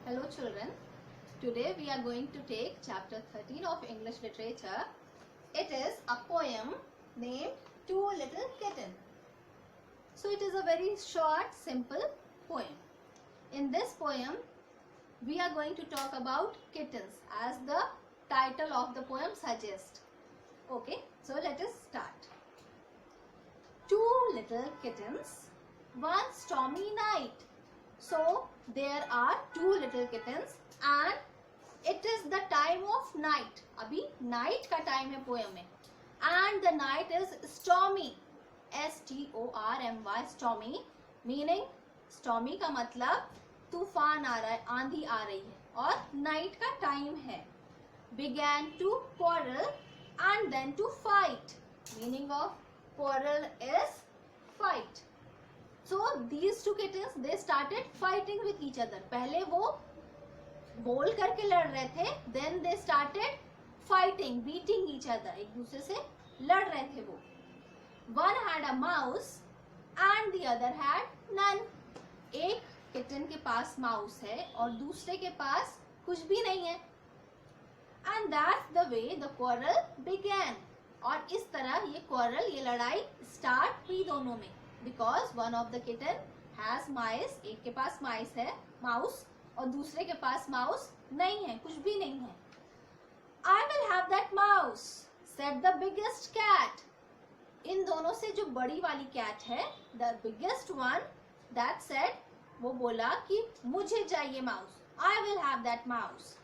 Hello children, today we are going to take chapter 13 of English literature. It is a poem named Two Little Kittens. So it is a very short, simple poem. In this poem, we are going to talk about kittens as the title of the poem suggests. Okay, so let us start. Two little kittens, one stormy night. So there are two little kittens and it is the time of night. अभी night का time है poem में. And the night is stormy. S-T-O-R-M-Y, stormy. Meaning stormy का मतलब तूफान आ रहा है, आंधी आ रही है और night का time है. Began to quarrel and then to fight. Meaning of quarrel is fight. So these two kittens they started fighting with each other. पहले वो बोल करके लड़ रहे थे. Then they started fighting, beating each other. एक दूसरे से लड़ रहे थे वो. One had a mouse and the other had none. एक किटन के पास माउस है और दूसरे के पास कुछ भी नहीं है. And that's the way the quarrel began. और इस तरह ये quarrel, ये लड़ाई start हुई दोनों में. Because one of the kitten has mice, एक के पास mice है, mouse, और दूसरे के पास mouse नहीं है, कुछ भी नहीं है. I will have that mouse, said the biggest cat. इन दोनों से जो बड़ी वाली cat है, the biggest one, that said, वो बोला कि मुझे चाहिए mouse. I will have that mouse.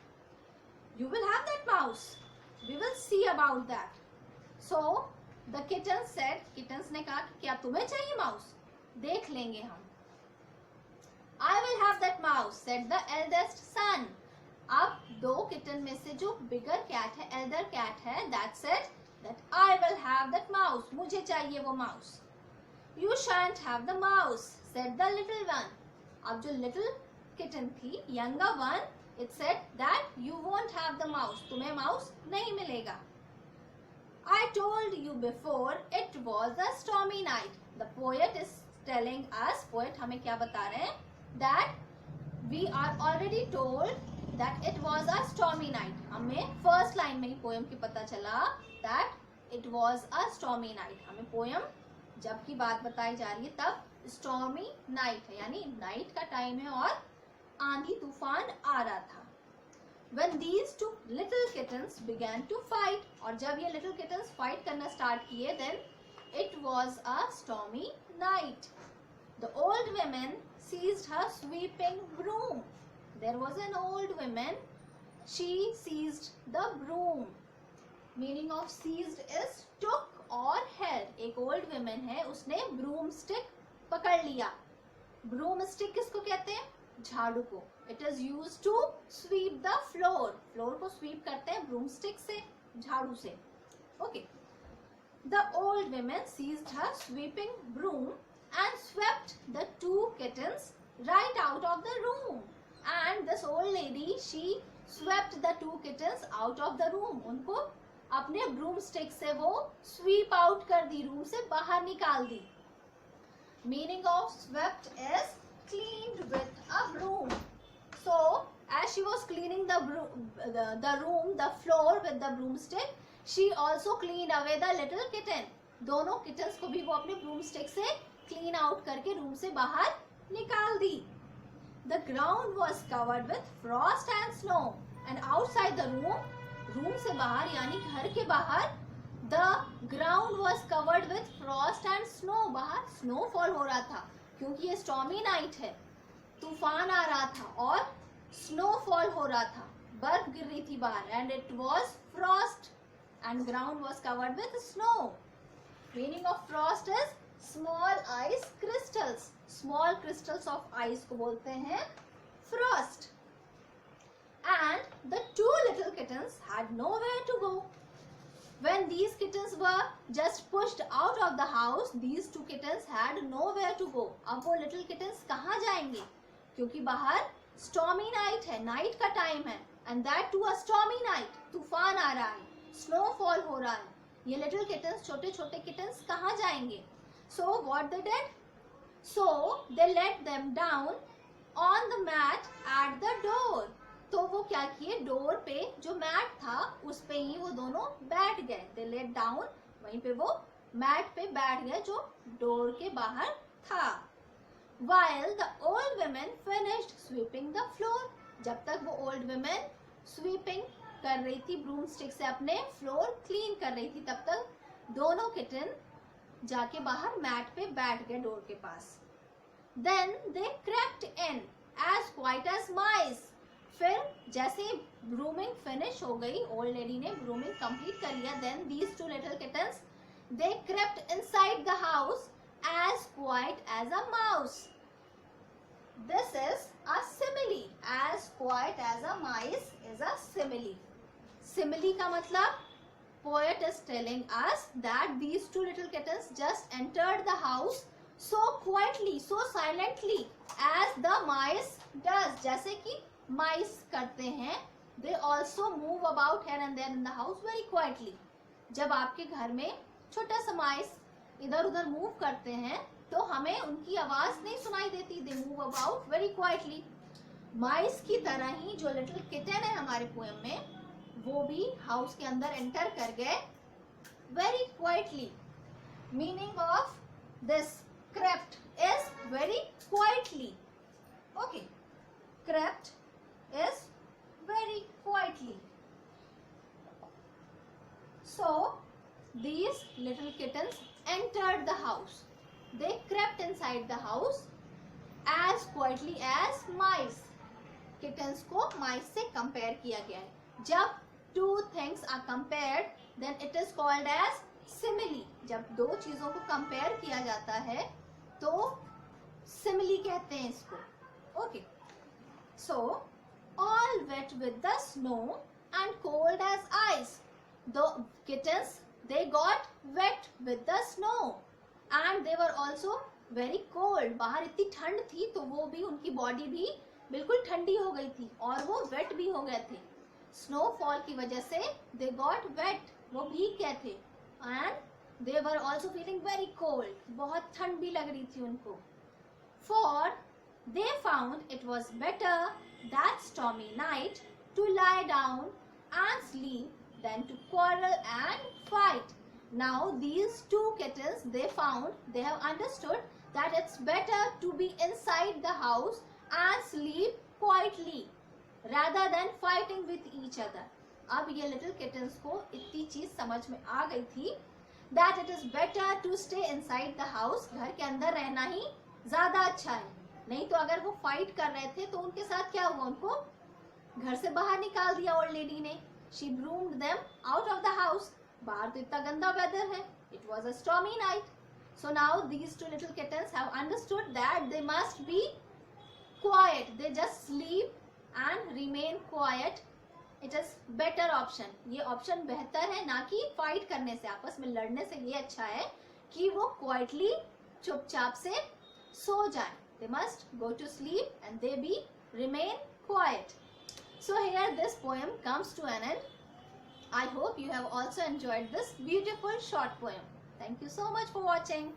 You will have that mouse. We will see about that. So the kittens said, kittens ने कहा कि क्या तुम्हें चाहिए mouse? देख लेंगे हम. I will have that mouse, said the eldest son. अब दो kitten में से जो bigger cat है, elder cat है, that said that I will have that mouse. मुझे चाहिए वो mouse. You shan't have the mouse, said the little one. अब जो little kitten थी, younger one, it said that you won't have the mouse. तुम्हें mouse नहीं मिलेगा. I told you before it was a stormy night. The poet is telling us, poet हमें क्या बता रहे हैं? That we are already told that it was a stormy night. हमें first line में ही poem की पता चला that it was a stormy night. हमें poem जब की बात बताई जा रही है तब stormy night है, यानी night का time है और आंधी तूफान आ रहा था. When these two little kittens began to fight, और जब ये little kittens fight करना start किए, then it was a stormy night. The old woman seized her sweeping broom. There was an old woman. She seized the broom. Meaning of seized is took or held. एक old woman है, उसने broomstick पकड़ लिया. Broomstick किसको कहते हैं? झाड़ू को. It is used to sweep the floor. Floor को sweep करते हैं broomstick से, झाड़ू से. Okay. The old woman seized her sweeping broom and swept the two kittens right out of the room. And this old lady, she swept the two kittens out of the room. उनको अपने broomstick से वो sweep out कर दी, room से बाहर निकाल दी. Meaning of swept is cleaned with a broom. So as she was cleaning the room, the floor with the broomstick, she also cleaned away the little kitten. दोनों kittens को भी वो अपने broomstick से clean out करके room से बाहर निकाल दी. The ground was covered with frost and snow, and outside the room से बाहर यानी घर के बाहर, the ground was covered with frost and snow. बाहर snowfall हो रहा था क्योंकि ये stormy night है, तूफान आ रहा था और snowfall हो रहा था, बर्फ गिर रही थी बाहर, and it was frost and ground was covered with snow. Meaning of frost is small ice crystals. Small crystals of ice को बोलते हैं frost. And the two little kittens had nowhere to go. When these kittens were just pushed out of the house, these two kittens had nowhere to go. अब वो little kittens कहाँ जाएंगे? क्योंकि बाहर stormy night है, night का time है, and that too a stormy night. तूफान आ रहा है, snowfall हो रहा है. ये little kittens, छोटे छोटे kittens कहाँ जाएंगे? So what they did? So they let them down on the mat at the door. तो वो क्या किए, डोर पे जो मैट था उस पे ही वो दोनों बैठ गए. They laid down, वहीं पे वो मैट पे बैठ गए जो डोर के बाहर था. While the old women finished sweeping the floor. जब तक वो old women sweeping कर रही थी, ब्रूम स्टिक से अपने फ्लोर क्लीन कर रही थी, तब तक दोनों किटन जाके बाहर मैट पे बैठ गए डोर के पास. Then they crept in as quiet as mice. फिर जैसे ब्रूमिंग फिनिश हो गई, ओल्ड लेडी ने ब्रूमिंग कंप्लीट कर लिया, then these two little kittens they crept inside the house as quiet as a mouse. This is a simile. As quiet as a mice is a simile. Simile का मतलब poet is telling us that these two little kittens just entered the house so quietly, so silently as the mice does. जैसे कि mice करते हैं, they also move about here and there in the house very quietly. जब आपके घर में छोटा सा माइस इधर उधर मूव करते हैं तो हमें उनकी आवाज नहीं सुनाई देती. they move about very quietly. माइस की तरह ही जो लिटिल किटन है हमारे पोएम में, वो भी हाउस के अंदर एंटर कर गए very quietly. Meaning of this crept is very quietly. Okay, crept is very quietly. So these little kittens entered the house. They crept inside the house as quietly as mice. Kittens को mice से compare किया गया है. जब two things are compared, then it is called as simile. जब दो चीजों को compare किया जाता है तो simile कहते हैं इसको. Okay. So all wet with the snow and cold as ice. The kittens they got wet with the snow and they were also very cold. बाहर इतनी ठंड थी तो वो भी, उनकी बॉडी भी बिल्कुल ठंडी हो गई थी और वो वेट भी हो गए थे. स्नोफॉल की वजह से they got wet, वो भीग गए थे. and they were also feeling very cold. बहुत ठंड भी लग रही थी उनको. For they found it was better that stormy night to lie down and sleep than to quarrel and fight. Now these two kittens, they have understood that it's better to be inside the house and sleep quietly rather than fighting with each other. अब ये little kittens को इतनी चीज समझ में आ गई थी that it is better to stay inside the house. घर के अंदर रहना ही ज्यादा अच्छा है. नहीं तो अगर वो फाइट कर रहे थे तो उनके साथ क्या हुआ, उनको घर से बाहर निकाल दिया ओल्ड लेडी ने. She broomed them out of the house. बाहर तो इतना गंदा वेदर है. It was a stormy night. So now these two little kittens have understood that they must be quiet. They just sleep and remain quiet. It is better option. ये option बेहतर है, ना कि फाइट करने से, आपस में लड़ने से. ये अच्छा है कि वो quietly चुपचाप से सो जाए. They must go to sleep and they remain quiet. So here this poem comes to an end. I hope you have also enjoyed this beautiful short poem. Thank you so much for watching.